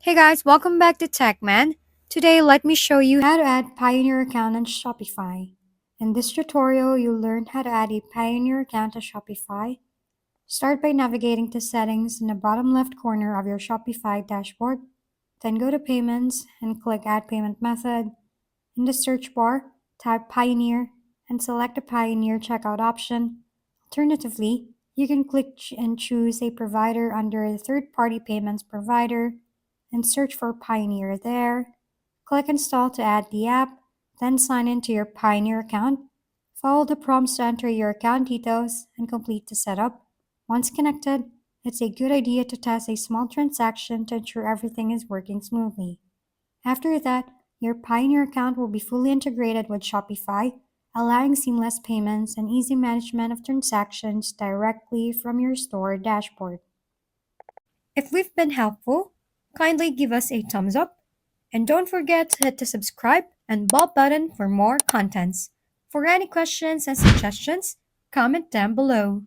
Hey guys, welcome back to TechMan. Today, let me show you how to add Pioneer account on Shopify. In this tutorial, you'll learn how to add a Pioneer account to Shopify. Start by navigating to Settings in the bottom left corner of your Shopify dashboard. Then go to Payments and click Add Payment Method. In the search bar, type Pioneer and select the Pioneer checkout option. Alternatively, you can click and choose a provider under the third-party payments provider and search for Pioneer there. Click Install to add the app, then sign into your Pioneer account. Follow the prompts to enter your account details and complete the setup. Once connected, it's a good idea to test a small transaction to ensure everything is working smoothly. After that, your Pioneer account will be fully integrated with Shopify, allowing seamless payments and easy management of transactions directly from your store dashboard. If we've been helpful, kindly give us a thumbs up and don't forget to hit the subscribe and bell button for more contents. For any questions and suggestions, comment down below.